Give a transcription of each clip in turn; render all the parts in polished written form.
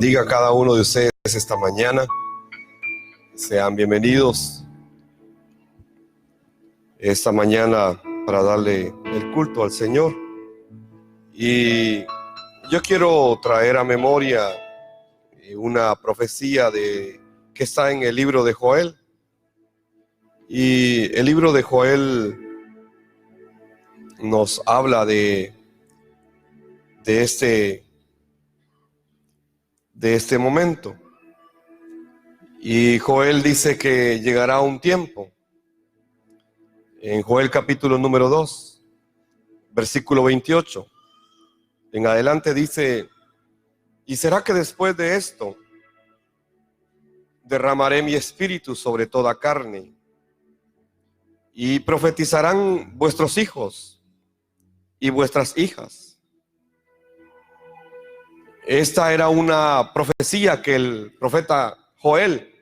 Diga a cada uno de ustedes esta mañana. Sean bienvenidos esta mañana para darle el culto al Señor. Y yo quiero traer a memoria una profecía que está en el libro de Joel. Y el libro de Joel nos habla de este momento. Y Joel dice que llegará un tiempo. En Joel capítulo número 2, versículo 28, en adelante dice: y será que después de esto derramaré mi espíritu sobre toda carne, y profetizarán vuestros hijos y vuestras hijas. Esta era una profecía que el profeta Joel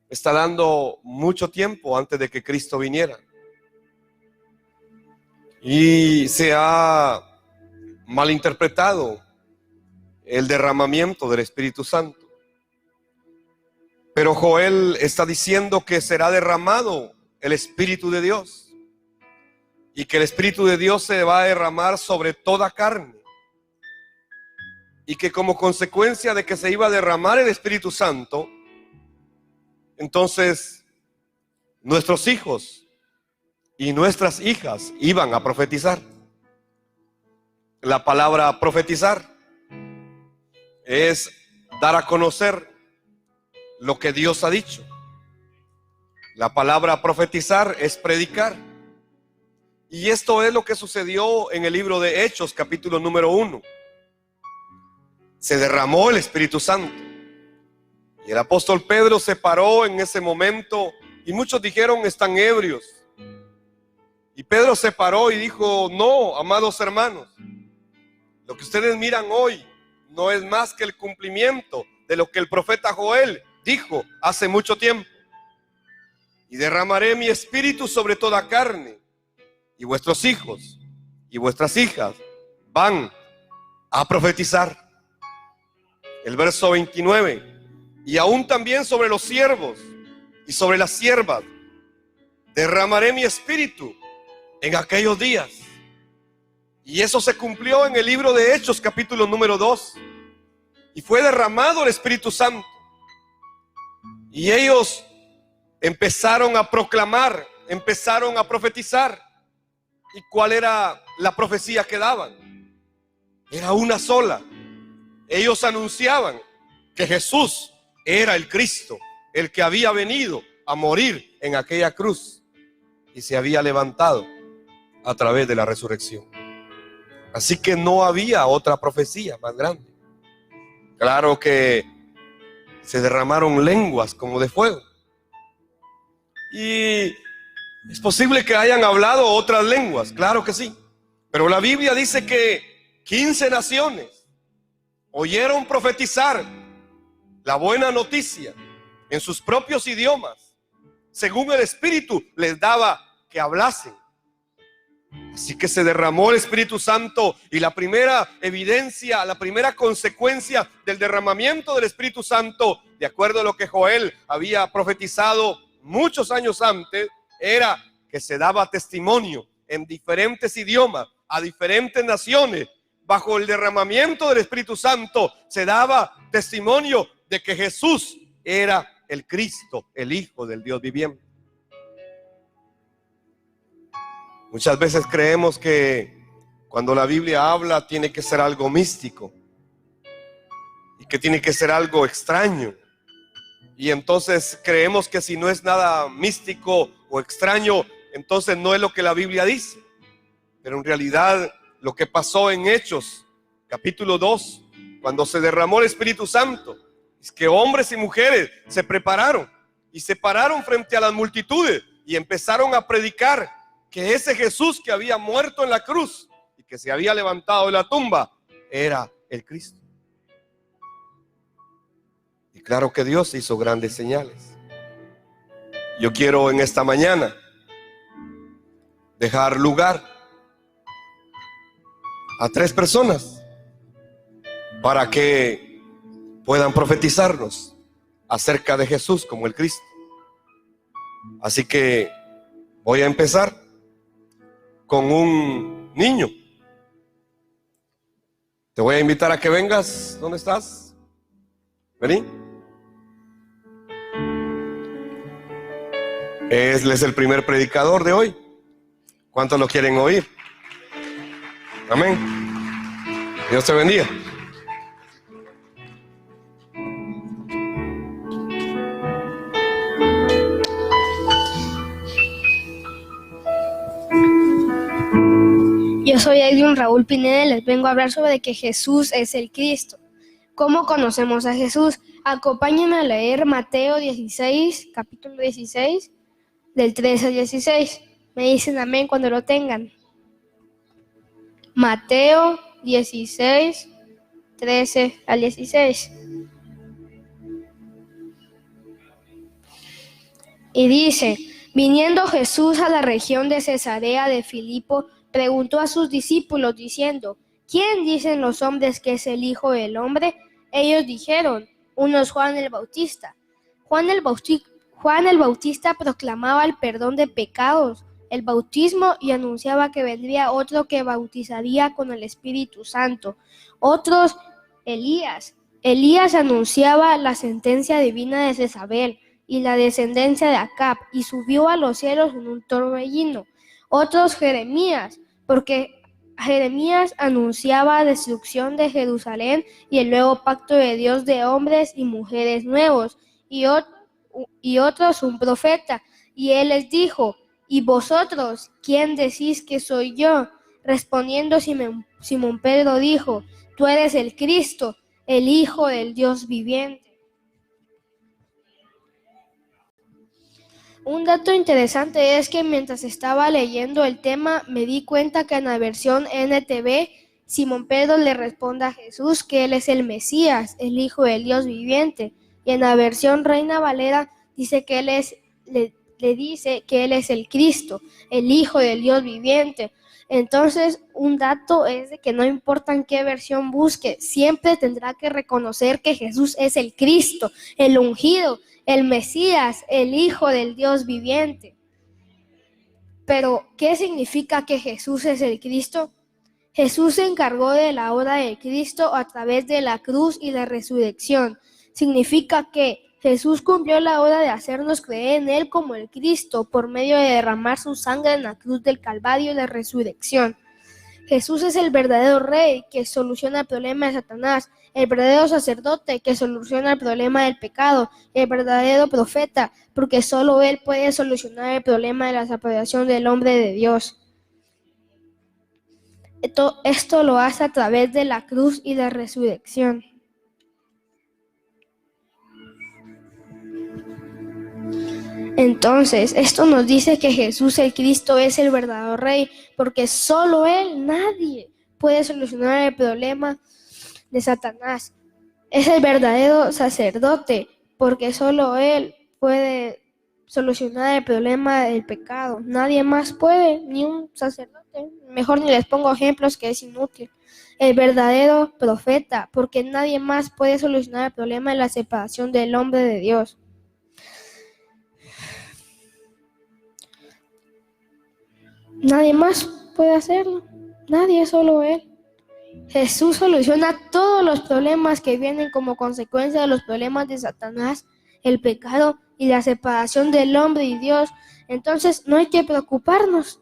está dando mucho tiempo antes de que Cristo viniera. Y se ha malinterpretado el derramamiento del Espíritu Santo. Pero Joel está diciendo que será derramado el Espíritu de Dios, y que el Espíritu de Dios se va a derramar sobre toda carne, y que como consecuencia de que se iba a derramar el Espíritu Santo, entonces nuestros hijos y nuestras hijas iban a profetizar. La palabra profetizar es dar a conocer lo que Dios ha dicho. La palabra profetizar es predicar. Y esto es lo que sucedió en el libro de Hechos, capítulo número 1. Se derramó el Espíritu Santo. Y el apóstol Pedro se paró en ese momento, y muchos dijeron: están ebrios. Y Pedro se paró y dijo: no, amados hermanos, lo que ustedes miran hoy no es más que el cumplimiento de lo que el profeta Joel dijo hace mucho tiempo. Y derramaré mi espíritu sobre toda carne, y vuestros hijos y vuestras hijas van a profetizar. El verso 29: y aún también sobre los siervos y sobre las siervas derramaré mi espíritu en aquellos días. Y eso se cumplió en el libro de Hechos, capítulo número 2. Y fue derramado el Espíritu Santo. Y ellos empezaron a proclamar, empezaron a profetizar. ¿Y cuál era la profecía que daban? Era una sola. Ellos anunciaban que Jesús era el Cristo, el que había venido a morir en aquella cruz y se había levantado a través de la resurrección. Así que no había otra profecía más grande. Claro que se derramaron lenguas como de fuego. Y es posible que hayan hablado otras lenguas, claro que sí. Pero la Biblia dice que 15 naciones oyeron profetizar la buena noticia en sus propios idiomas, según el Espíritu les daba que hablasen. Así que se derramó el Espíritu Santo, y la primera evidencia, la primera consecuencia del derramamiento del Espíritu Santo, de acuerdo a lo que Joel había profetizado muchos años antes, era que se daba testimonio en diferentes idiomas a diferentes naciones. Bajo el derramamiento del Espíritu Santo se daba testimonio de que Jesús era el Cristo, el Hijo del Dios viviente. Muchas veces creemos que cuando la Biblia habla tiene que ser algo místico y que tiene que ser algo extraño. Y entonces creemos que si no es nada místico o extraño, entonces no es lo que la Biblia dice. Pero en realidad lo que pasó en Hechos, capítulo 2, cuando se derramó el Espíritu Santo, es que hombres y mujeres se prepararon y se pararon frente a las multitudes y empezaron a predicar que ese Jesús que había muerto en la cruz y que se había levantado de la tumba era el Cristo. Y claro que Dios hizo grandes señales. Yo quiero en esta mañana dejar lugar a 3 personas para que puedan profetizarnos acerca de Jesús como el Cristo. Así que voy a empezar con un niño. Te voy a invitar a que vengas. ¿Dónde estás? Vení. Él es el primer predicador de hoy. ¿Cuántos lo quieren oír? Amén. Dios te bendiga. Yo soy Edwin Raúl Pineda y les vengo a hablar sobre que Jesús es el Cristo. ¿Cómo conocemos a Jesús? Acompáñenme a leer Mateo 16, capítulo 16, del 13 al 16. Me dicen amén cuando lo tengan. Mateo 16, 13 al 16. Y dice: viniendo Jesús a la región de Cesarea de Filipo, preguntó a sus discípulos diciendo: ¿quién dicen los hombres que es el Hijo del Hombre? Ellos dijeron: unos Juan el Bautista. Juan el Bautista proclamaba el perdón de pecados, el bautismo, y anunciaba que vendría otro que bautizaría con el Espíritu Santo. Otros, Elías. Elías anunciaba la sentencia divina de Jezabel y la descendencia de Acab, y subió a los cielos en un torbellino. Otros, Jeremías, porque Jeremías anunciaba destrucción de Jerusalén y el nuevo pacto de Dios de hombres y mujeres nuevos. Y otros, un profeta, y él les dijo: ¿y vosotros quién decís que soy yo? Respondiendo Simón Pedro dijo: tú eres el Cristo, el Hijo del Dios viviente. Un dato interesante es que mientras estaba leyendo el tema me di cuenta que en la versión NTV Simón Pedro le responde a Jesús que él es el Mesías, el Hijo del Dios viviente, y en la versión Reina Valera dice que le dice que él es el Cristo, el Hijo del Dios viviente. Entonces, un dato es de que no importa en qué versión busque, siempre tendrá que reconocer que Jesús es el Cristo, el ungido, el Mesías, el Hijo del Dios viviente. Pero, ¿qué significa que Jesús es el Cristo? Jesús se encargó de la obra de Cristo a través de la cruz y la resurrección. Significa que Jesús cumplió la obra de hacernos creer en Él como el Cristo por medio de derramar su sangre en la cruz del Calvario y la resurrección. Jesús es el verdadero Rey que soluciona el problema de Satanás, el verdadero sacerdote que soluciona el problema del pecado, el verdadero profeta, porque solo Él puede solucionar el problema de la separación del hombre de Dios. Esto lo hace a través de la cruz y la resurrección. Entonces, esto nos dice que Jesús el Cristo es el verdadero Rey, porque solo Él, nadie, puede solucionar el problema de Satanás. Es el verdadero sacerdote, porque solo Él puede solucionar el problema del pecado. Nadie más puede, ni un sacerdote. Mejor ni les pongo ejemplos, que es inútil. El verdadero profeta, porque nadie más puede solucionar el problema de la separación del hombre de Dios. Nadie más puede hacerlo, nadie, solo Él. Jesús soluciona todos los problemas que vienen como consecuencia de los problemas de Satanás, el pecado y la separación del hombre y Dios. Entonces no hay que preocuparnos.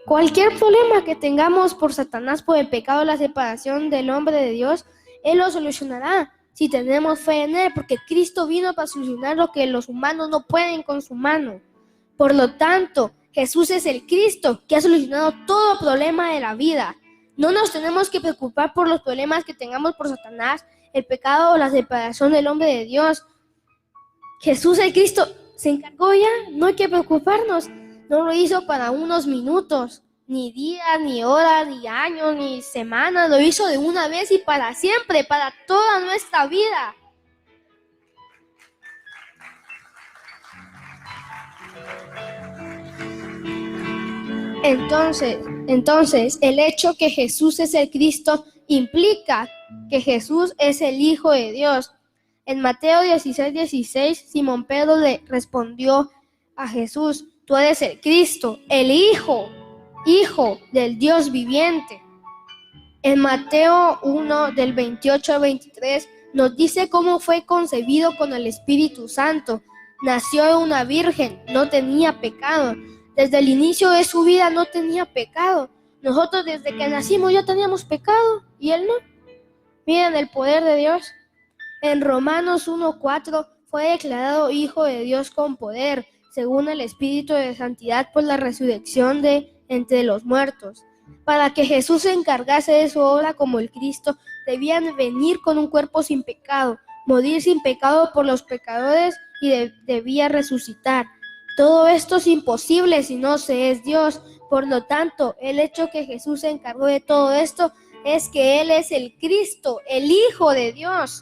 Cualquier problema que tengamos por Satanás, por el pecado, la separación del hombre de Dios, Él lo solucionará si tenemos fe en Él, porque Cristo vino para solucionar lo que los humanos no pueden con su mano. Por lo tanto, Jesús es el Cristo que ha solucionado todo problema de la vida. No nos tenemos que preocupar por los problemas que tengamos por Satanás, el pecado o la separación del hombre de Dios. Jesús el Cristo se encargó ya, no hay que preocuparnos. No lo hizo para unos minutos, ni días, ni horas, ni años, ni semanas. Lo hizo de una vez y para siempre, para toda nuestra vida. Entonces, el hecho que Jesús es el Cristo implica que Jesús es el Hijo de Dios. En Mateo 16:16, Simón Pedro le respondió a Jesús: tú eres el Cristo, el Hijo del Dios viviente. En Mateo 1, del 28 al 23, nos dice cómo fue concebido con el Espíritu Santo. Nació de una virgen, no tenía pecado. Desde el inicio de su vida no tenía pecado. Nosotros desde que nacimos ya teníamos pecado y él no. Miren el poder de Dios. En Romanos 1:4 fue declarado Hijo de Dios con poder, según el Espíritu de Santidad por la resurrección de entre los muertos. Para que Jesús se encargase de su obra como el Cristo, debían venir con un cuerpo sin pecado, morir sin pecado por los pecadores y debía resucitar. Todo esto es imposible si no se es Dios. Por lo tanto, el hecho que Jesús se encargó de todo esto es que Él es el Cristo, el Hijo de Dios.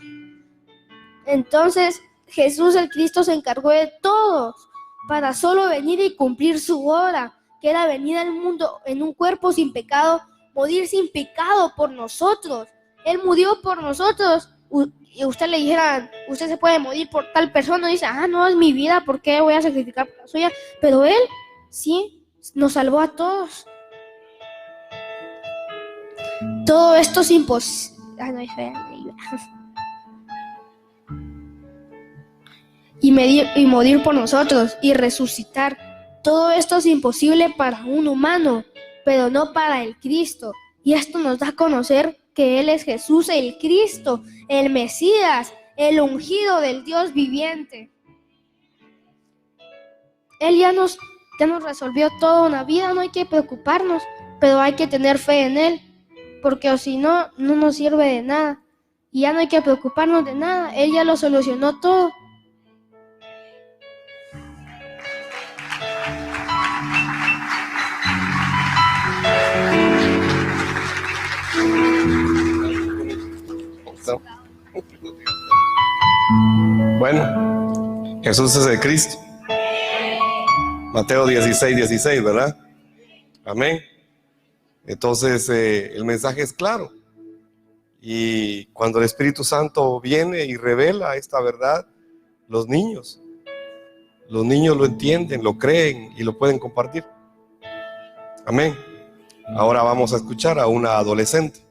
Entonces, Jesús el Cristo se encargó de todo para solo venir y cumplir su obra, que era venir al mundo en un cuerpo sin pecado, morir sin pecado por nosotros. Él murió por nosotros. Y usted le dijera, usted se puede morir por tal persona, y dice, no, es mi vida, ¿por qué voy a sacrificar por la suya? Pero Él, sí, nos salvó a todos. Todo esto es imposible. Y morir por nosotros y resucitar. Todo esto es imposible para un humano, pero no para el Cristo. Y esto nos da a conocer que Él es Jesús, el Cristo, el Mesías, el ungido del Dios viviente. Él ya nos resolvió toda una vida, no hay que preocuparnos, pero hay que tener fe en Él, porque si no, no nos sirve de nada. Y ya no hay que preocuparnos de nada, Él ya lo solucionó todo. Bueno, Jesús es el Cristo. Mateo 16:16, ¿verdad? Amén. Entonces el mensaje es claro. Y cuando el Espíritu Santo viene y revela esta verdad, los niños lo entienden, lo creen y lo pueden compartir. Amén. Ahora vamos a escuchar a una adolescente.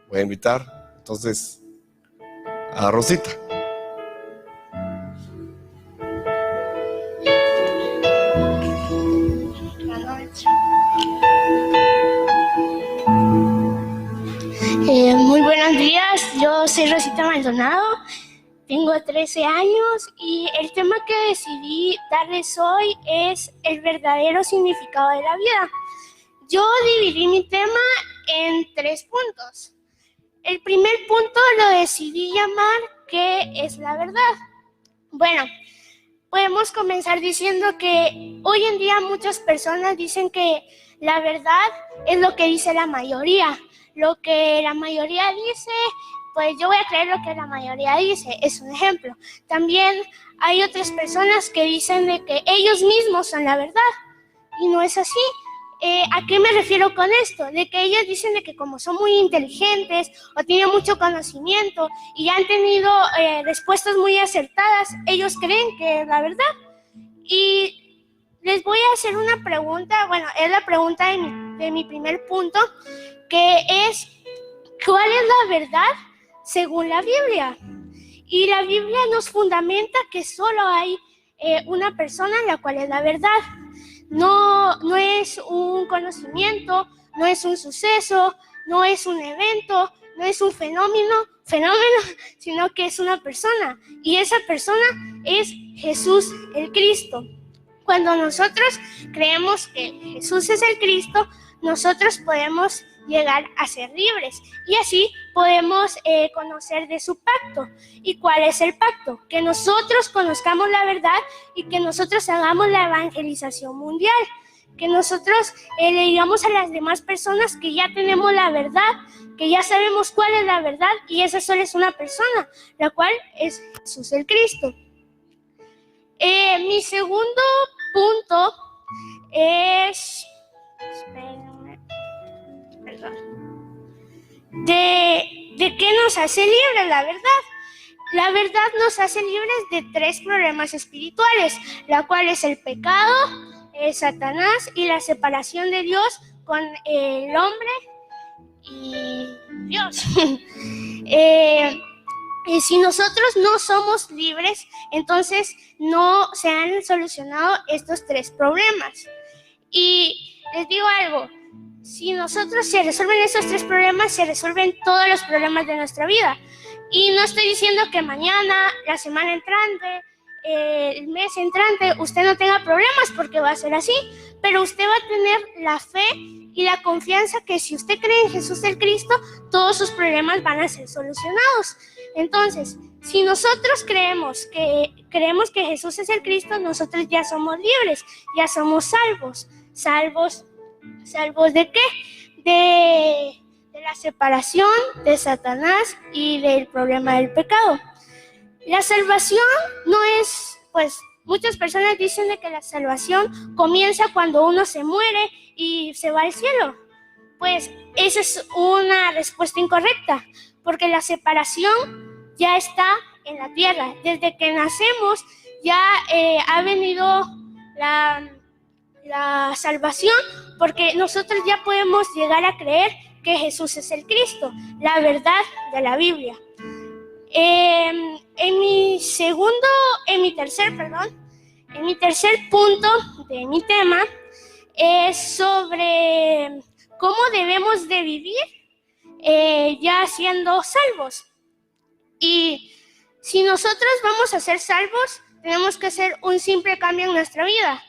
Voy a invitar entonces a Rosita. Muy buenos días, yo soy Rosita Maldonado, tengo 13 años y el tema que decidí darles hoy es el verdadero significado de la vida. Yo dividí mi tema en 3 puntos. El primer punto lo decidí llamar ¿qué es la verdad? Bueno, podemos comenzar diciendo que hoy en día muchas personas dicen que la verdad es lo que dice la mayoría. Lo que la mayoría dice, pues yo voy a creer lo que la mayoría dice, es un ejemplo. También hay otras personas que dicen de que ellos mismos son la verdad y no es así. ¿A qué me refiero con esto? De que ellos dicen de que como son muy inteligentes o tienen mucho conocimiento y han tenido respuestas muy acertadas, ellos creen que es la verdad. Y les voy a hacer una pregunta, bueno, es la pregunta de mi primer punto, que es, ¿cuál es la verdad según la Biblia? Y la Biblia nos fundamenta que solo hay una persona en la cual es la verdad. No es un conocimiento, no es un suceso, no es un evento, no es un fenómeno, sino que es una persona. Y esa persona es Jesús el Cristo. Cuando nosotros creemos que Jesús es el Cristo, nosotros podemos llegar a ser libres y así podemos conocer de su pacto. ¿Y cuál es el pacto? Que nosotros conozcamos la verdad y que nosotros hagamos la evangelización mundial, que nosotros le digamos a las demás personas que ya tenemos la verdad, que ya sabemos cuál es la verdad y esa solo es una persona, la cual es Jesús el Cristo. Mi segundo punto es... Espérenme, perdón. ¿de qué nos hace libres la verdad? La verdad nos hace libres de 3 problemas espirituales, la cual es el pecado, Satanás y la separación de Dios con el hombre y Dios. Y si nosotros no somos libres, entonces no se han solucionado estos 3 problemas. Y les digo algo, si nosotros se resuelven esos 3 problemas, se resuelven todos los problemas de nuestra vida. Y no estoy diciendo que mañana, la semana entrante, el mes entrante, usted no tenga problemas, porque va a ser así, pero usted va a tener la fe y la confianza que si usted cree en Jesús el Cristo, todos sus problemas van a ser solucionados. Entonces, si nosotros creemos que Jesús es el Cristo, nosotros ya somos libres, ya somos salvos. ¿Salvos de qué? De la separación de Satanás y del problema del pecado. La salvación no es, pues, muchas personas dicen de que la salvación comienza cuando uno se muere y se va al cielo. Pues esa es una respuesta incorrecta, porque la separación ya está en la tierra. Desde que nacemos ya ha venido la salvación, porque nosotros ya podemos llegar a creer que Jesús es el Cristo, la verdad de la Biblia. En mi tercer punto de mi tema es sobre cómo debemos de vivir ya siendo salvos. Y si nosotros vamos a ser salvos, tenemos que hacer un simple cambio en nuestra vida.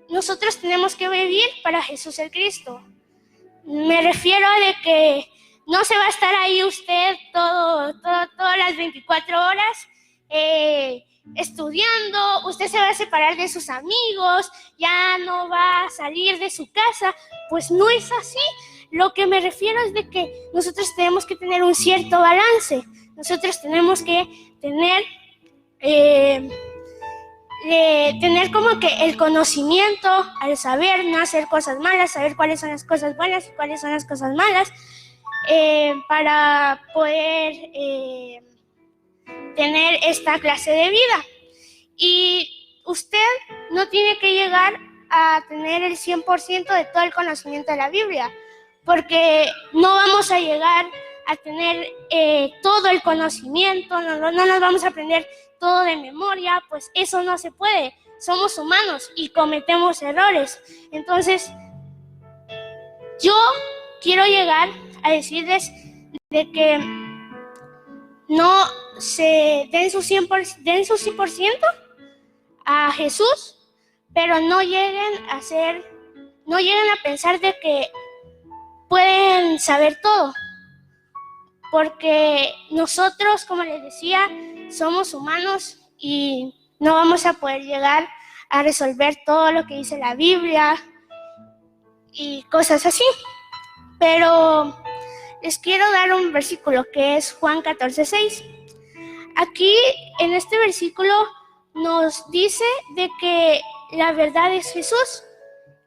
Nosotros tenemos que vivir para Jesús el Cristo. Me refiero a de que no se va a estar ahí usted todas las 24 horas estudiando, usted se va a separar de sus amigos, ya no va a salir de su casa. Pues no es así. Lo que me refiero es de que nosotros tenemos que tener un cierto balance. Nosotros tenemos que tener como que el conocimiento, al saber no hacer cosas malas, saber cuáles son las cosas buenas y cuáles son las cosas malas, para poder tener esta clase de vida. Y usted no tiene que llegar a tener el 100% de todo el conocimiento de la Biblia, porque no vamos a llegar a tener todo el conocimiento, no nos vamos a aprender todo de memoria, pues eso no se puede. Somos humanos y cometemos errores. Entonces, yo quiero llegar a decirles de que no se den su 100% a Jesús, pero no lleguen a pensar de que pueden saber todo, porque nosotros, como les decía, somos humanos y no vamos a poder llegar a resolver todo lo que dice la Biblia y cosas así. Pero les quiero dar un versículo que es Juan 14:6. Aquí en este versículo nos dice de que la verdad es Jesús.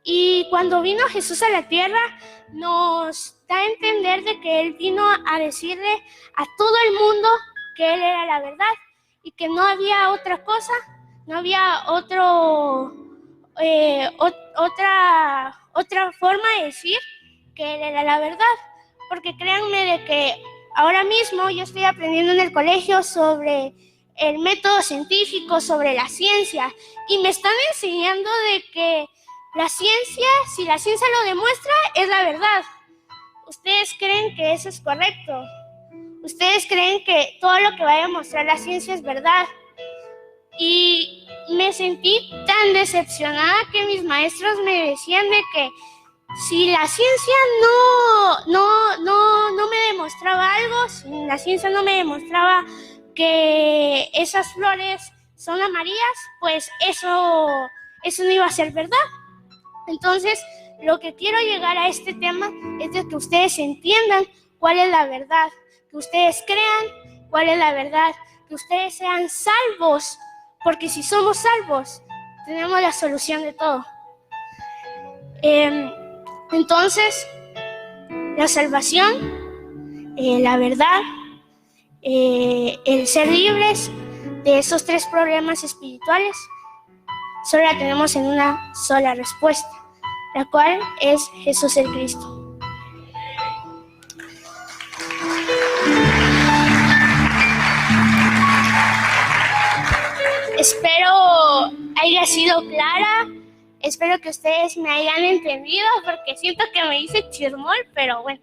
Y cuando vino Jesús a la tierra, nos da a entender de que Él vino a decirle a todo el mundo que Él era la verdad y que no había otra cosa, no había otra forma de decir que Él era la verdad. Porque créanme de que ahora mismo yo estoy aprendiendo en el colegio sobre el método científico, sobre la ciencia, y me están enseñando de que la ciencia, si la ciencia lo demuestra, es la verdad. ¿Ustedes creen que eso es correcto? ¿Ustedes creen que todo lo que va a demostrar la ciencia es verdad? Y me sentí tan decepcionada que mis maestros me decían de que si la ciencia no me demostraba algo, si la ciencia no me demostraba que esas flores son amarillas, pues eso no iba a ser verdad. Entonces, lo que quiero llegar a este tema es de que ustedes entiendan cuál es la verdad, que ustedes crean cuál es la verdad, que ustedes sean salvos, porque si somos salvos, tenemos la solución de todo. Entonces, la salvación, la verdad, el ser libres de esos 3 problemas espirituales, solo la tenemos en una sola respuesta, la cual es Jesús el Cristo. Espero haya sido clara, espero que ustedes me hayan entendido, porque siento que me hice chismol, pero bueno.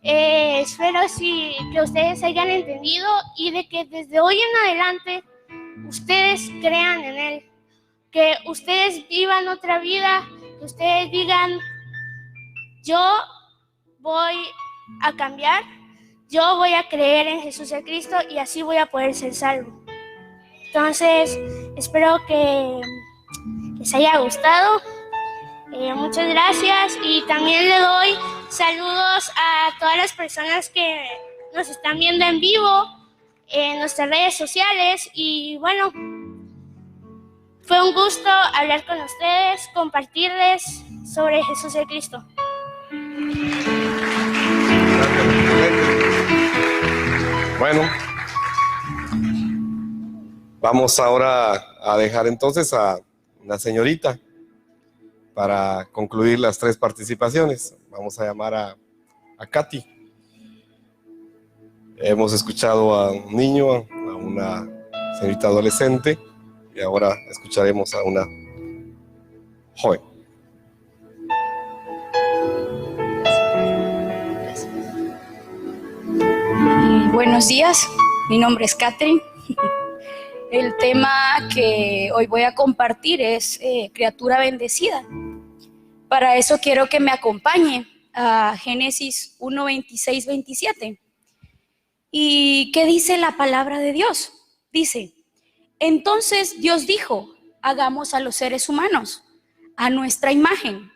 Espero que ustedes hayan entendido y de que desde hoy en adelante ustedes crean en Él, que ustedes vivan otra vida, que ustedes digan, yo voy a cambiar, yo voy a creer en Jesús el Cristo y así voy a poder ser salvo. Entonces, espero que les haya gustado. Muchas gracias y también le doy saludos a todas las personas que nos están viendo en vivo en nuestras redes sociales y bueno, fue un gusto hablar con ustedes, compartirles sobre Jesús el Cristo. Bueno, vamos ahora a dejar entonces a una señorita para concluir las 3 participaciones. Vamos a llamar a Katy. Hemos escuchado a un niño, a una señorita adolescente y ahora escucharemos a una joven. Buenos días, mi nombre es Catherine. El tema que hoy voy a compartir es criatura bendecida. Para eso quiero que me acompañe a Génesis 1, 26, 27. ¿Y qué dice la palabra de Dios? Dice, entonces Dios dijo, hagamos a los seres humanos a nuestra imagen,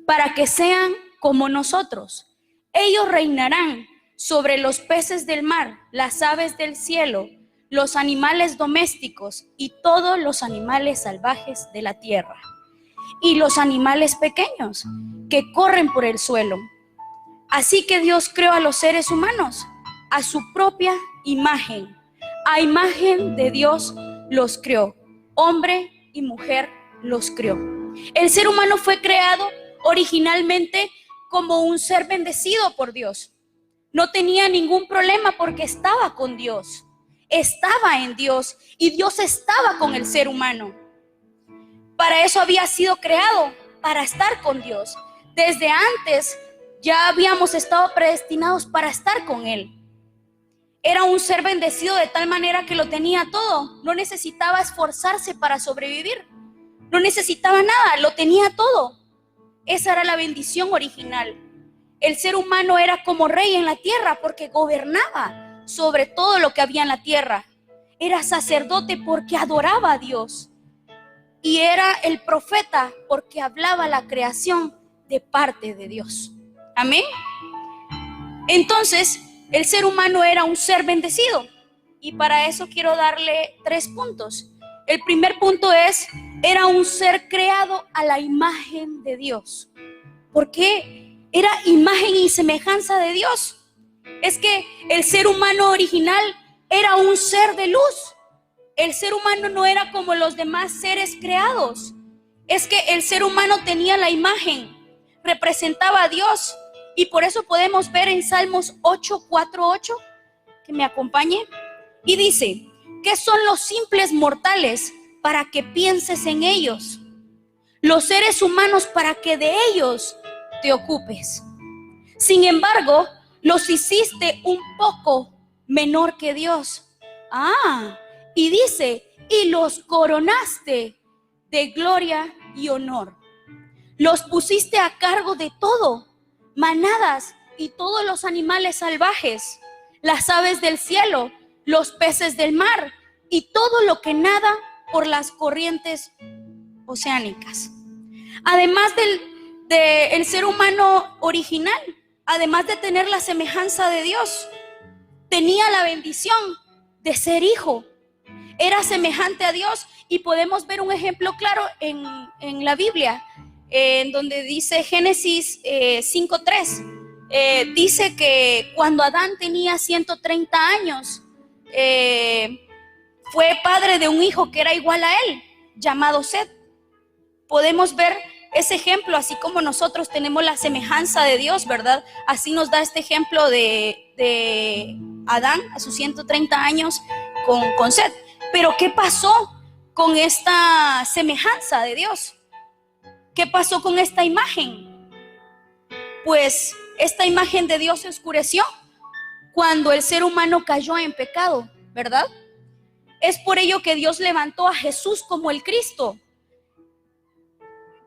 para que sean como nosotros. Ellos reinarán sobre los peces del mar, las aves del cielo, los animales domésticos y todos los animales salvajes de la tierra, y los animales pequeños que corren por el suelo. Así que Dios creó a los seres humanos a su propia imagen. A imagen de Dios los creó. Hombre y mujer los creó. El ser humano fue creado originalmente como un ser bendecido por Dios. No tenía ningún problema porque estaba con Dios. Estaba en Dios y Dios estaba con el ser humano. Para eso había sido creado, para estar con Dios. Desde antes ya habíamos estado predestinados para estar con Él. Era un ser bendecido de tal manera que lo tenía todo. No necesitaba esforzarse para sobrevivir. No necesitaba nada, lo tenía todo. Esa era la bendición original. El ser humano era como rey en la tierra porque gobernaba sobre todo lo que había en la tierra. Era sacerdote porque adoraba a Dios. Y era el profeta porque hablaba la creación de parte de Dios. Amén. Entonces, el ser humano era un ser bendecido. Y para eso quiero darle 3 puntos. El primer punto es, era un ser creado a la imagen de Dios. ¿Por qué? Era imagen y semejanza de Dios. Es que el ser humano original era un ser de luz. El ser humano no era como los demás seres creados. Es que el ser humano tenía la imagen, representaba a Dios. Y por eso podemos ver en Salmos 8, 4, 8, que me acompañe. Y dice, ¿qué son los simples mortales para que pienses en ellos? Los seres humanos para que de ellos te ocupes. Sin embargo, los hiciste un poco menor que Dios. Y dice, y los coronaste de gloria y honor. Los pusiste a cargo de todo, manadas y todos los animales salvajes, las aves del cielo, los peces del mar y todo lo que nada por las corrientes oceánicas. Además del ser humano original, además de tener la semejanza de Dios, tenía la bendición de ser hijo. Era semejante a Dios y podemos ver un ejemplo claro en la Biblia. en donde dice Génesis 5:3. Dice que cuando Adán tenía 130 años, fue padre de un hijo que era igual a él, llamado Set. Podemos ver ese ejemplo, así como nosotros tenemos la semejanza de Dios, ¿verdad? Así nos da este ejemplo de Adán a sus 130 años con Set. Pero ¿qué pasó con esta semejanza de Dios? ¿Qué pasó con esta imagen? Pues esta imagen de Dios se oscureció cuando el ser humano cayó en pecado, ¿verdad? Es por ello que Dios levantó a Jesús como el Cristo,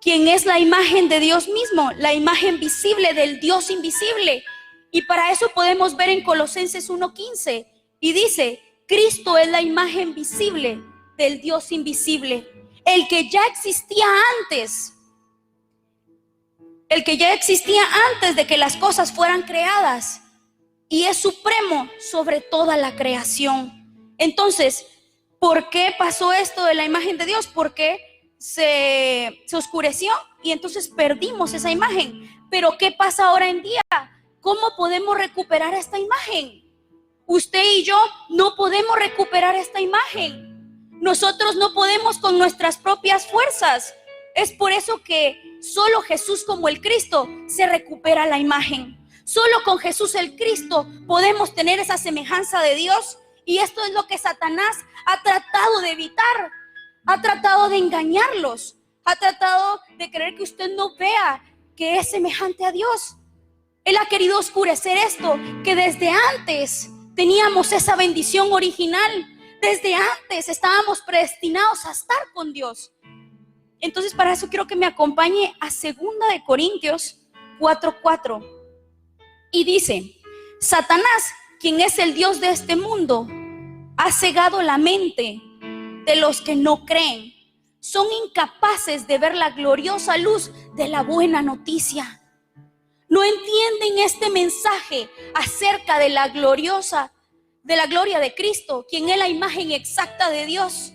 quien es la imagen de Dios mismo, la imagen visible del Dios invisible. Y para eso podemos ver en Colosenses 1:15, y dice: Cristo es la imagen visible del Dios invisible, el que ya existía antes. El que ya existía antes de que las cosas fueran creadas y es supremo sobre toda la creación. Entonces, ¿por qué pasó esto de la imagen de Dios? Porque se oscureció y entonces perdimos esa imagen. Pero ¿qué pasa ahora en día? ¿Cómo podemos recuperar esta imagen? Usted y yo no podemos recuperar esta imagen. Nosotros no podemos con nuestras propias fuerzas. Es por eso que solo Jesús como el Cristo se recupera la imagen. Solo con Jesús el Cristo podemos tener esa semejanza de Dios. Y esto es lo que Satanás ha tratado de evitar. Ha tratado de engañarlos. Ha tratado de querer que usted no vea que es semejante a Dios. Él ha querido oscurecer esto, que desde antes teníamos esa bendición original. Desde antes estábamos predestinados a estar con Dios. Entonces, para eso quiero que me acompañe a 2 de Corintios 4:4. Y dice: Satanás, quien es el Dios de este mundo, ha cegado la mente de los que no creen. Son incapaces de ver la gloriosa luz de la buena noticia. No entienden este mensaje acerca de la gloria de Cristo, quien es la imagen exacta de Dios.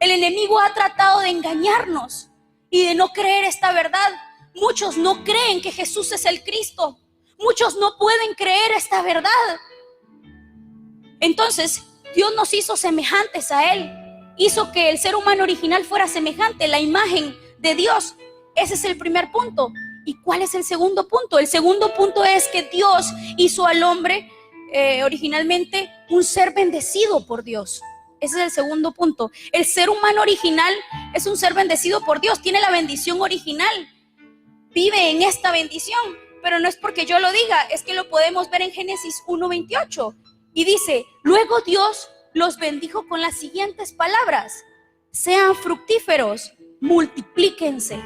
El enemigo ha tratado de engañarnos y de no creer esta verdad. Muchos no creen que Jesús es el Cristo. Muchos no pueden creer esta verdad. Entonces, Dios nos hizo semejantes a Él. Hizo que el ser humano original fuera semejante, la imagen de Dios. Ese es el primer punto. ¿Y cuál es el segundo punto? El segundo punto es que Dios hizo al hombre originalmente un ser bendecido por Dios. Ese es el segundo punto. El ser humano original es un ser bendecido por Dios. Tiene la bendición original. Vive en esta bendición. Pero no es porque yo lo diga, es que lo podemos ver en Génesis 1:28. Y dice: luego Dios los bendijo con las siguientes palabras: sean fructíferos, multiplíquense,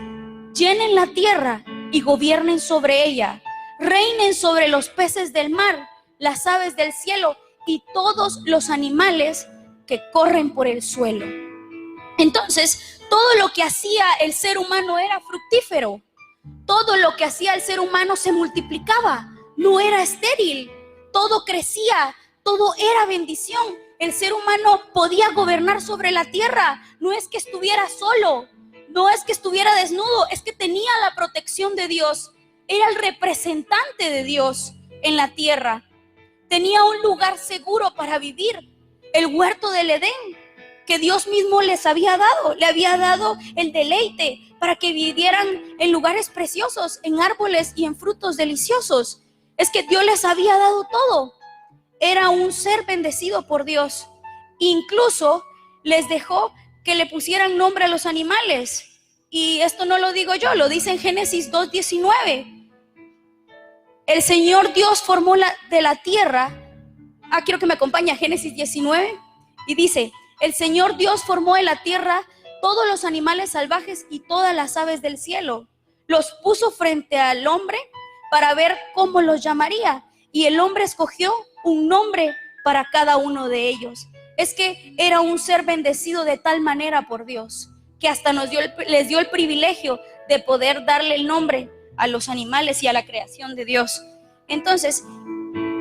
llenen la tierra y gobiernen sobre ella, reinen sobre los peces del mar, las aves del cielo y todos los animales que corren por el suelo. Entonces, todo lo que hacía el ser humano era fructífero. Todo lo que hacía el ser humano se multiplicaba, no era estéril. Todo crecía, todo era bendición. El ser humano podía gobernar sobre la tierra. No es que estuviera solo, no es que estuviera desnudo, es que tenía la protección de Dios. Era el representante de Dios en la tierra. Tenía un lugar seguro para vivir. El huerto del Edén, que Dios mismo les había dado. Le había dado el deleite para que vivieran en lugares preciosos, en árboles y en frutos deliciosos. Es que Dios les había dado todo. Era un ser bendecido por Dios. Incluso les dejó que le pusieran nombre a los animales. Y esto no lo digo yo, lo dice en Génesis 2:19. El Señor Dios formó de la tierra. Quiero que me acompañe a Génesis 19. Y dice: el Señor Dios formó de la tierra todos los animales salvajes y todas las aves del cielo. Los puso frente al hombre para ver cómo los llamaría. Y el hombre escogió un nombre para cada uno de ellos. Es que era un ser bendecido de tal manera por Dios, que hasta les dio el privilegio de poder darle el nombre a los animales y a la creación de Dios. Entonces,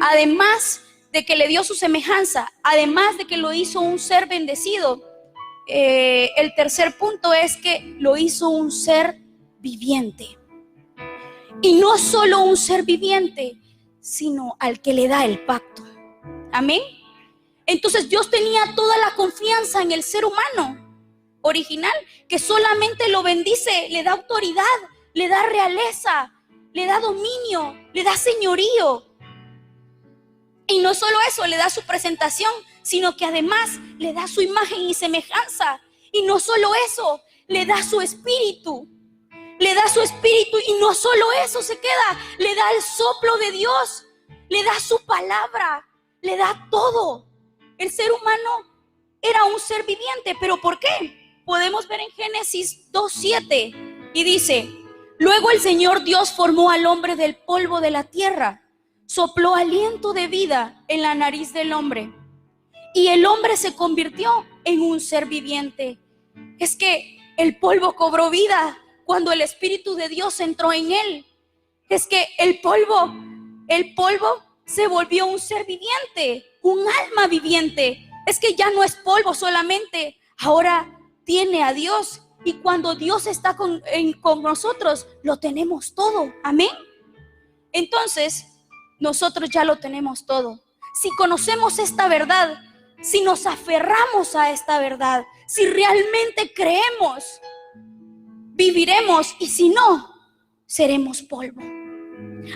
además de que le dio su semejanza, además de que lo hizo un ser bendecido, el tercer punto es que lo hizo un ser viviente. Y no solo un ser viviente, sino al que le da el pacto. Amén. Entonces Dios tenía toda la confianza en el ser humano original, que solamente lo bendice, le da autoridad, le da realeza, le da dominio, le da señorío. Y no solo eso, le da su presentación, sino que además le da su imagen y semejanza. Y no solo eso, le da su espíritu. Le da su espíritu y no solo eso se queda, le da el soplo de Dios, le da su palabra, le da todo. El ser humano era un ser viviente, ¿pero por qué? Podemos ver en Génesis 2:7 y dice: luego el Señor Dios formó al hombre del polvo de la tierra, sopló aliento de vida en la nariz del hombre y el hombre se convirtió en un ser viviente. Es que el polvo cobró vida cuando el Espíritu de Dios entró en él. Es que el polvo se volvió un ser viviente, un alma viviente. Es que ya no es polvo solamente, ahora tiene a Dios. Y cuando Dios está con nosotros, lo tenemos todo. Amén. Entonces, nosotros ya lo tenemos todo. Si conocemos esta verdad, si nos aferramos a esta verdad, si realmente creemos, viviremos, y si no, seremos polvo.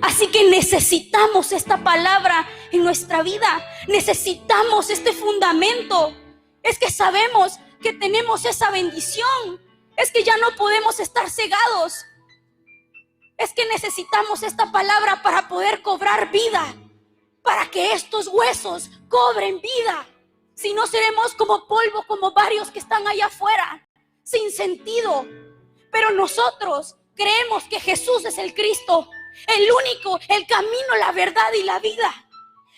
Así que necesitamos esta palabra en nuestra vida, necesitamos este fundamento. Es que sabemos que tenemos esa bendición, es que ya no podemos estar cegados, es que necesitamos esta palabra para poder cobrar vida, para que estos huesos cobren vida. Si no, seremos como polvo, como varios que están allá afuera, sin sentido. Pero nosotros creemos que Jesús es el Cristo, el único, el camino, la verdad y la vida.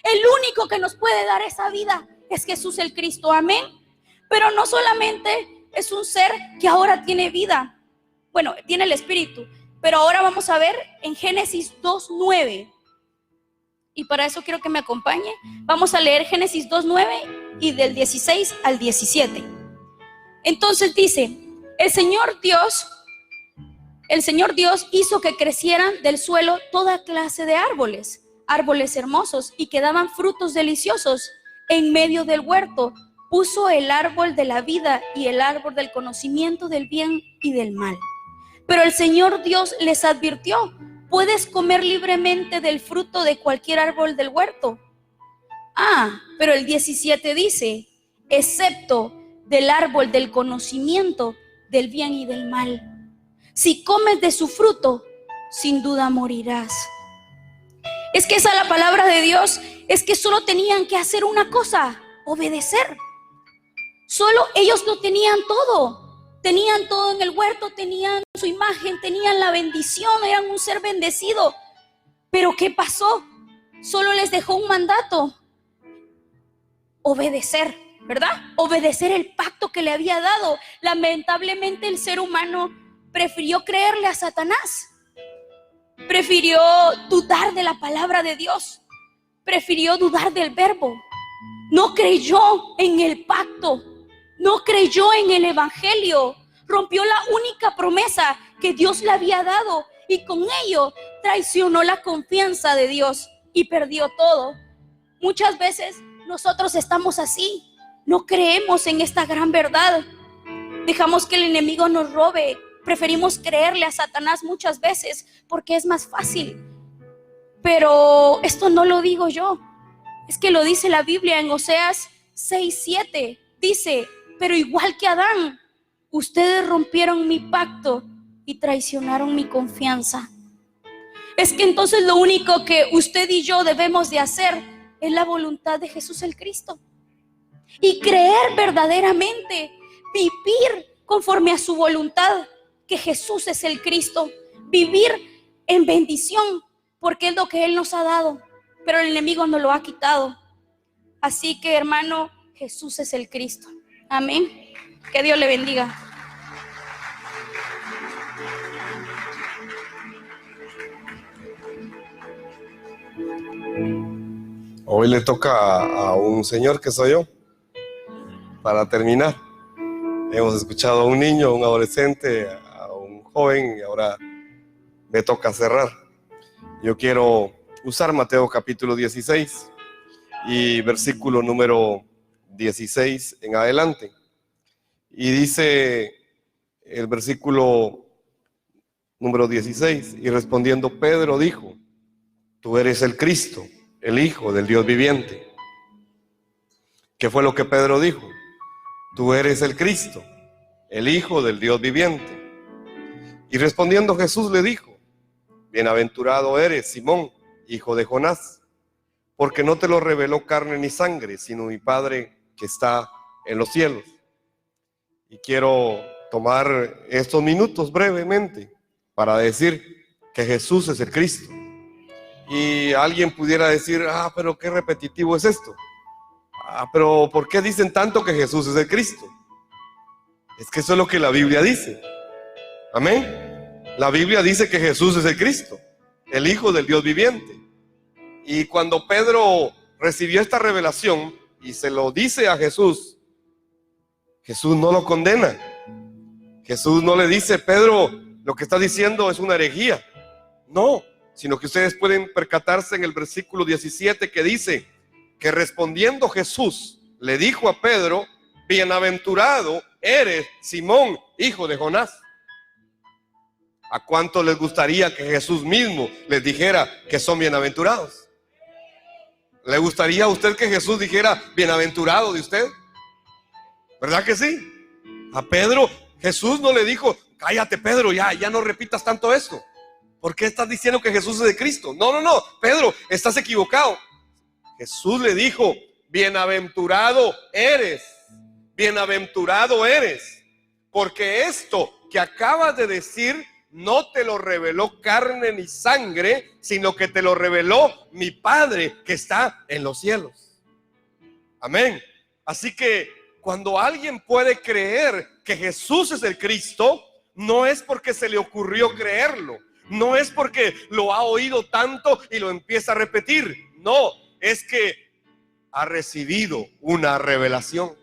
El único que nos puede dar esa vida es Jesús el Cristo. Amén. Pero no solamente es un ser que ahora tiene vida, bueno, tiene el Espíritu, pero ahora vamos a ver en Génesis 2:9. Y para eso quiero que me acompañe. Vamos a leer Génesis 2:9 y del 16 al 17. Entonces dice: El Señor Dios hizo que crecieran del suelo toda clase de árboles hermosos y que daban frutos deliciosos. En medio del huerto puso el árbol de la vida y el árbol del conocimiento del bien y del mal. Pero el Señor Dios les advirtió: puedes comer libremente del fruto de cualquier árbol del huerto. Pero el 17 dice: excepto del árbol del conocimiento del bien y del mal. Si comes de su fruto, sin duda morirás. Es que esa es la palabra de Dios. Es que solo tenían que hacer una cosa: obedecer. Solo ellos lo tenían todo. Tenían todo en el huerto, tenían su imagen, tenían la bendición, eran un ser bendecido. Pero ¿qué pasó? Solo les dejó un mandato: obedecer, ¿verdad? Obedecer el pacto que le había dado. Lamentablemente el ser humano prefirió creerle a Satanás, prefirió dudar de la palabra de Dios, prefirió dudar del verbo, no creyó en el pacto, no creyó en el evangelio, rompió la única promesa que Dios le había dado y con ello traicionó la confianza de Dios y perdió todo. Muchas veces nosotros estamos así, no creemos en esta gran verdad, dejamos que el enemigo nos robe. Preferimos creerle a Satanás muchas veces porque es más fácil. Pero esto no lo digo yo, es que lo dice la Biblia en Oseas 6:7. Dice: pero igual que Adán, ustedes rompieron mi pacto y traicionaron mi confianza. Es que entonces lo único que usted y yo debemos de hacer es la voluntad de Jesús el Cristo y creer verdaderamente, vivir conforme a su voluntad, que Jesús es el Cristo, vivir en bendición, porque es lo que Él nos ha dado, pero el enemigo nos lo ha quitado. Así que, hermano, Jesús es el Cristo. Amén. Que Dios le bendiga. Hoy le toca a un señor que soy yo. Para terminar, hemos escuchado a un niño, a un adolescente, a un joven y ahora me toca cerrar. Yo quiero usar Mateo capítulo 16 y versículo número 16 en adelante. Y dice el versículo número 16, y respondiendo Pedro dijo: tú eres el Cristo, el Hijo del Dios viviente. ¿Qué fue lo que Pedro dijo? Tú eres el Cristo, el Hijo del Dios viviente. Y respondiendo Jesús le dijo: bienaventurado eres, Simón, hijo de Jonás, porque no te lo reveló carne ni sangre, sino mi Padre que está en los cielos. Y quiero tomar estos minutos brevemente para decir que Jesús es el Cristo. Y alguien pudiera decir: pero qué repetitivo es esto. Pero ¿por qué dicen tanto que Jesús es el Cristo? Es que eso es lo que la Biblia dice. Amén. La Biblia dice que Jesús es el Cristo, el Hijo del Dios viviente. Y cuando Pedro recibió esta revelación y se lo dice a Jesús, Jesús no lo condena. Jesús no le dice: Pedro, lo que está diciendo es una herejía. No, sino que ustedes pueden percatarse en el versículo 17 que dice que respondiendo Jesús le dijo a Pedro: bienaventurado eres, Simón, hijo de Jonás. ¿A cuánto les gustaría que Jesús mismo les dijera que son bienaventurados? ¿Le gustaría a usted que Jesús dijera bienaventurado de usted? ¿Verdad que sí? A Pedro, Jesús no le dijo: cállate, Pedro, ya no repitas tanto esto. ¿Por qué estás diciendo que Jesús es de Cristo? No, Pedro, estás equivocado. Jesús le dijo: bienaventurado eres, porque esto que acabas de decir no te lo reveló carne ni sangre, sino que te lo reveló mi Padre que está en los cielos. Amén. Así que cuando alguien puede creer que Jesús es el Cristo, no es porque se le ocurrió creerlo, no es porque lo ha oído tanto y lo empieza a repetir. No, es que ha recibido una revelación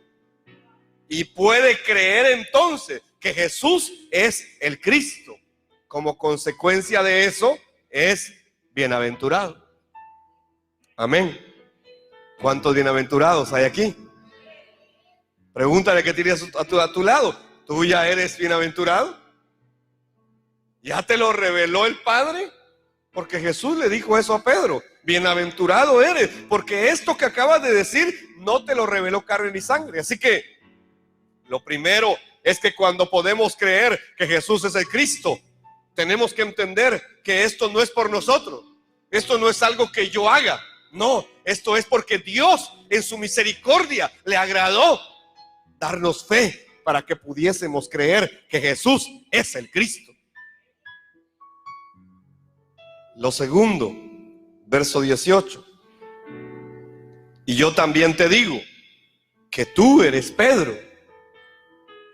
y puede creer entonces que Jesús es el Cristo. Como consecuencia de eso es bienaventurado. Amén. ¿Cuántos bienaventurados hay aquí? Pregúntale qué tienes a tu lado. ¿Tú ya eres bienaventurado? ¿Ya te lo reveló el Padre? Porque Jesús le dijo eso a Pedro: bienaventurado eres, porque esto que acabas de decir no te lo reveló carne ni sangre. Así que lo primero es que cuando podemos creer que Jesús es el Cristo, tenemos que entender que esto no es por nosotros. Esto no es algo que yo haga. No, esto es porque Dios en su misericordia le agradó darnos fe para que pudiésemos creer que Jesús es el Cristo. Lo segundo, verso 18. Y yo también te digo que tú eres Pedro.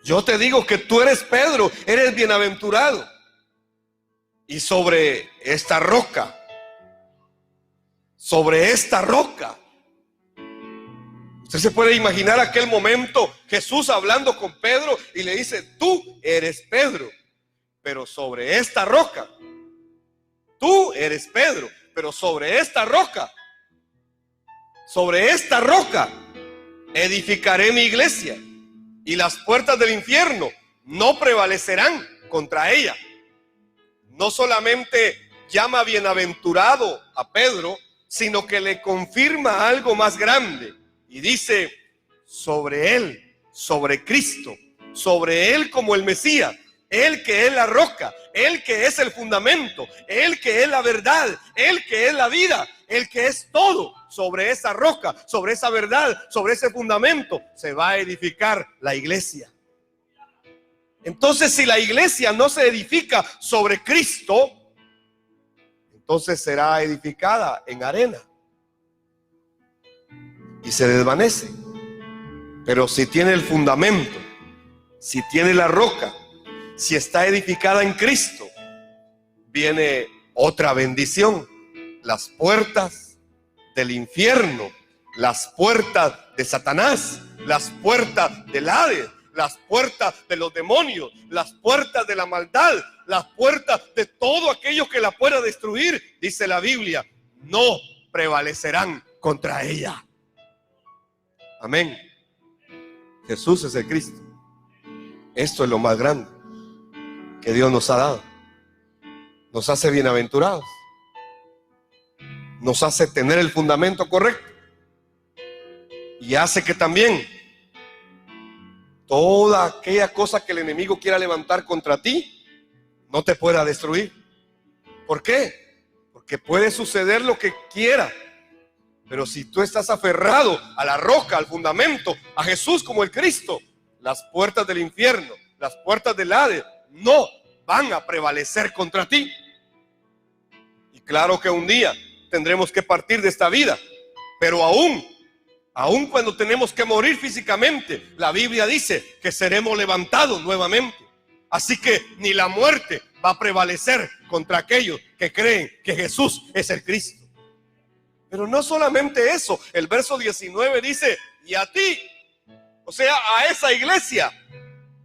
Yo te digo que tú eres Pedro, eres bienaventurado. Y sobre esta roca, usted se puede imaginar aquel momento, Jesús hablando con Pedro y le dice: tú eres Pedro, pero sobre esta roca. Tú eres Pedro, pero sobre esta roca edificaré mi iglesia, y las puertas del infierno no prevalecerán contra ella. No solamente llama bienaventurado a Pedro, sino que le confirma algo más grande y dice: sobre él, sobre Cristo, sobre él como el Mesías, él que es la roca, él que es el fundamento, él que es la verdad, él que es la vida, él que es todo. Sobre esa roca, sobre esa verdad, sobre ese fundamento se va a edificar la iglesia. Entonces, si la iglesia no se edifica sobre Cristo, entonces será edificada en arena y se desvanece. Pero si tiene el fundamento, si tiene la roca, si está edificada en Cristo, viene otra bendición. Las puertas del infierno, las puertas de Satanás, las puertas del Hades, las puertas de los demonios, las puertas de la maldad las puertas de todo aquello que la pueda destruir, dice la Biblia, no prevalecerán contra ella. Amén. Jesús es el Cristo. Esto es lo más grande que Dios nos ha dado. Nos hace bienaventurados. Nos hace tener el fundamento correcto. Y hace que también toda aquella cosa que el enemigo quiera levantar contra ti no te pueda destruir. ¿Por qué? Porque puede suceder lo que quiera, pero si tú estás aferrado a la roca, al fundamento, a Jesús como el Cristo, las puertas del infierno, las puertas del Hades no van a prevalecer contra ti. Y claro que un día tendremos que partir de esta vida, pero aún cuando tenemos que morir físicamente, la Biblia dice que seremos levantados nuevamente. Así que ni la muerte va a prevalecer contra aquellos que creen que Jesús es el Cristo. Pero no solamente eso, el verso 19 dice, y a ti, o sea, a esa iglesia,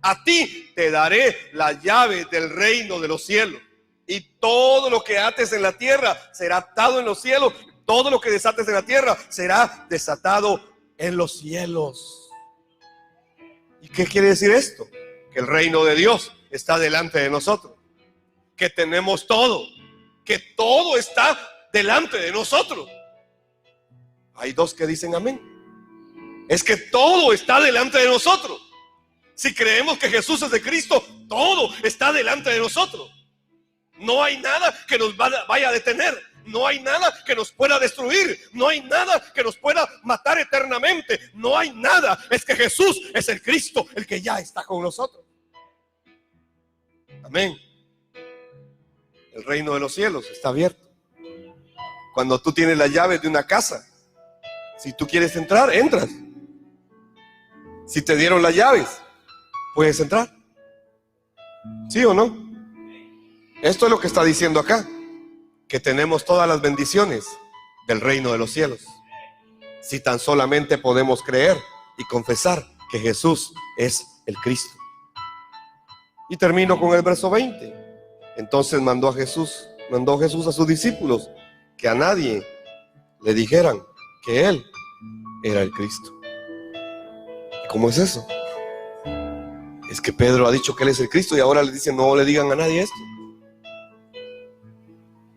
a ti te daré la llave del reino de los cielos. Y todo lo que ates en la tierra será atado en los cielos. Todo lo que desates en la tierra será desatado en los cielos. ¿Y qué quiere decir esto? Que el reino de Dios está delante de nosotros. Que tenemos todo. Que todo está delante de nosotros. Hay dos que dicen amén. Es que todo está delante de nosotros. Si creemos que Jesús es de Cristo, todo está delante de nosotros. No hay nada que nos vaya a detener. No hay nada que nos pueda destruir. No hay nada que nos pueda matar eternamente. No hay nada. Es que Jesús es el Cristo, el que ya está con nosotros. Amén. El reino de los cielos está abierto. Cuando tú tienes las llaves de una casa, si tú quieres entrar, entras. Si te dieron las llaves, puedes entrar. ¿Sí o no? Esto es lo que está diciendo acá, que tenemos todas las bendiciones del reino de los cielos, si tan solamente podemos creer y confesar que Jesús es el Cristo. Y termino con el verso 20. Entonces mandó Jesús a sus discípulos que a nadie le dijeran que Él era el Cristo. ¿Cómo es eso? Es que Pedro ha dicho que Él es el Cristo y ahora le dicen no le digan a nadie esto.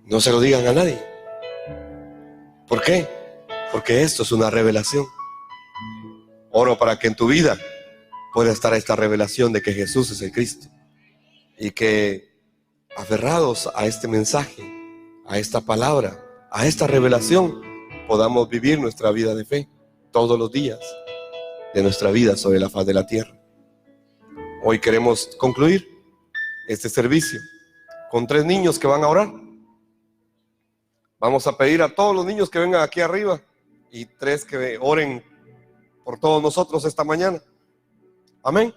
No se lo digan a nadie. ¿Por qué? Porque esto es una revelación. Oro para que en tu vida pueda estar esta revelación de que Jesús es el Cristo. Y que aferrados a este mensaje, a esta palabra, a esta revelación, podamos vivir nuestra vida de fe todos los días de nuestra vida sobre la faz de la tierra. Hoy queremos concluir este servicio con 3 niños que van a orar. Vamos a pedir a todos los niños que vengan aquí arriba y 3 que oren por todos nosotros esta mañana. Amén.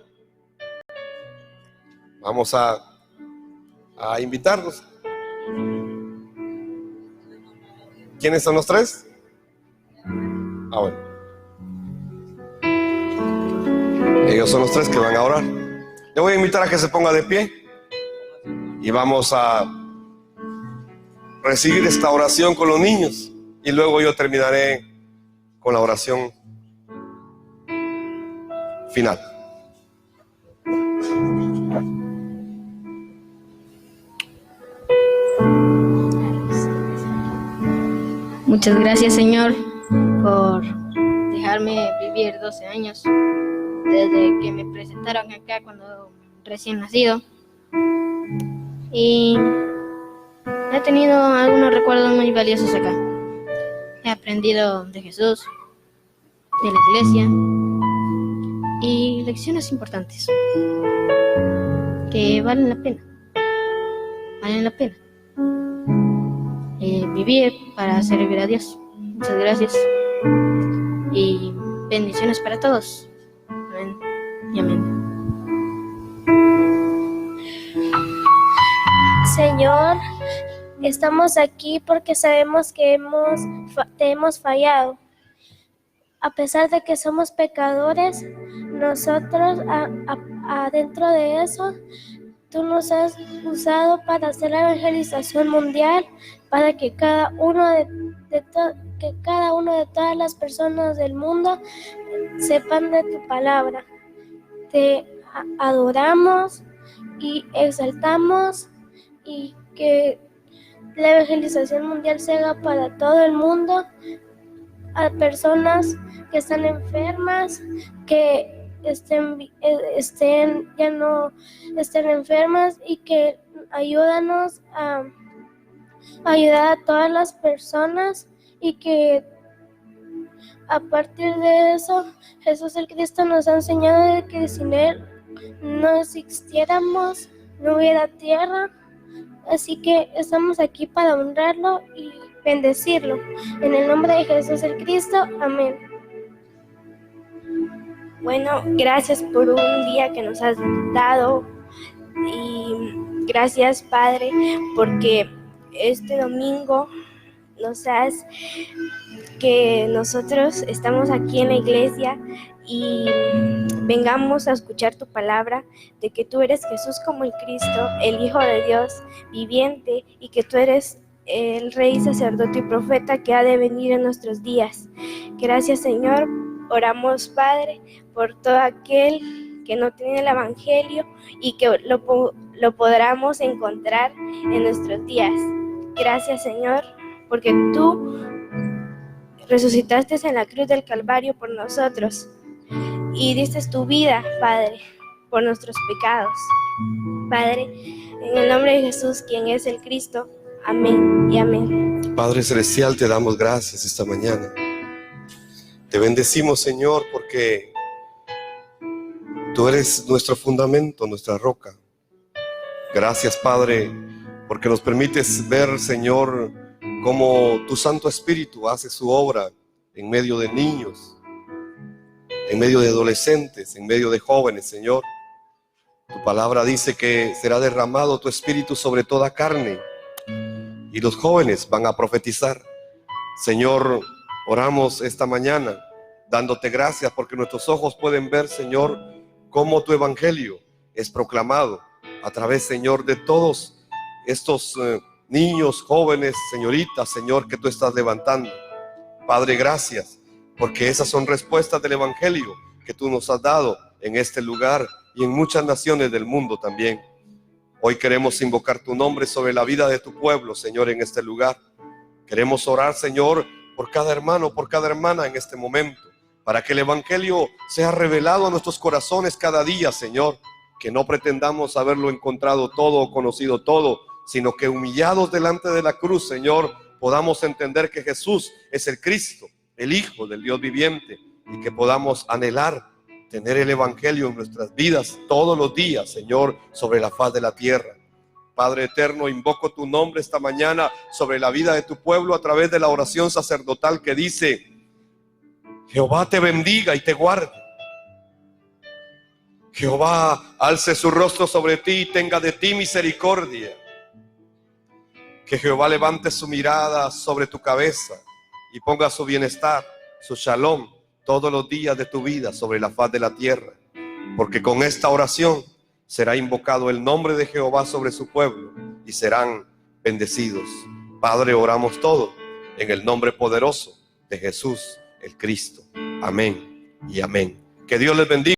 Vamos a invitarlos. ¿Quiénes son los 3? Bueno. Ellos son los 3 que van a orar. Le voy a invitar a que se ponga de pie y vamos a recibir esta oración con los niños y luego yo terminaré con la oración final. Muchas gracias, Señor, por dejarme vivir 12 años desde que me presentaron acá cuando recién nacido, y he tenido algunos recuerdos muy valiosos acá. He aprendido de Jesús, de la iglesia y lecciones importantes que valen la pena vivir para servir a Dios. Muchas gracias y bendiciones para todos. Amén y amén. Señor, estamos aquí porque sabemos que te hemos fallado. A pesar de que somos pecadores, nosotros adentro de eso, tú nos has usado para hacer la evangelización mundial, para que cada uno de todas las personas del mundo sepan de tu palabra. Te adoramos y exaltamos, y que la evangelización mundial se haga para todo el mundo, a personas que están enfermas, que ya no estén enfermas, y que ayúdanos a ayudar a todas las personas, y que a partir de eso Jesús el Cristo nos ha enseñado de que sin Él no existiéramos, no hubiera tierra. Así que estamos aquí para honrarlo y bendecirlo. En el nombre de Jesús el Cristo, amén. Bueno, gracias por un día que nos has dado, y gracias, Padre, porque este domingo que nosotros estamos aquí en la iglesia y vengamos a escuchar tu palabra, de que tú eres Jesús como el Cristo, el Hijo de Dios viviente, y que tú eres el Rey, sacerdote y profeta que ha de venir en nuestros días. Gracias, Señor. Oramos, Padre, por todo aquel que no tiene el Evangelio y que lo podamos encontrar en nuestros días. Gracias, Señor, porque tú resucitaste en la cruz del Calvario por nosotros y diste tu vida, Padre, por nuestros pecados. Padre, en el nombre de Jesús, quien es el Cristo, amén y amén. Padre Celestial, te damos gracias esta mañana. Te bendecimos, Señor, porque tú eres nuestro fundamento, nuestra roca. Gracias, Padre, porque nos permites ver, Señor, cómo tu Santo Espíritu hace su obra en medio de niños, en medio de adolescentes, en medio de jóvenes, Señor. Tu palabra dice que será derramado tu Espíritu sobre toda carne y los jóvenes van a profetizar. Señor, oramos esta mañana dándote gracias porque nuestros ojos pueden ver, Señor, cómo tu evangelio es proclamado a través, Señor, de todos estos niños, jóvenes, señoritas, Señor, que tú estás levantando. Padre, gracias, porque esas son respuestas del evangelio que tú nos has dado en este lugar y en muchas naciones del mundo también. Hoy queremos invocar tu nombre sobre la vida de tu pueblo, Señor, en este lugar. Queremos orar, Señor, por cada hermano, por cada hermana en este momento, para que el evangelio sea revelado a nuestros corazones cada día, Señor. Que no pretendamos haberlo encontrado todo o conocido todo, sino que humillados delante de la cruz, Señor, podamos entender que Jesús es el Cristo, el Hijo del Dios viviente, y que podamos anhelar tener el evangelio en nuestras vidas todos los días, Señor, sobre la faz de la tierra. Padre eterno, invoco tu nombre esta mañana sobre la vida de tu pueblo a través de la oración sacerdotal que dice: Jehová te bendiga y te guarde. Jehová alce su rostro sobre ti y tenga de ti misericordia. Que Jehová levante su mirada sobre tu cabeza y ponga su bienestar, su shalom, todos los días de tu vida sobre la faz de la tierra. Porque con esta oración será invocado el nombre de Jehová sobre su pueblo y serán bendecidos. Padre, oramos todo en el nombre poderoso de Jesús, el Cristo. Amén y amén. Que Dios les bendiga.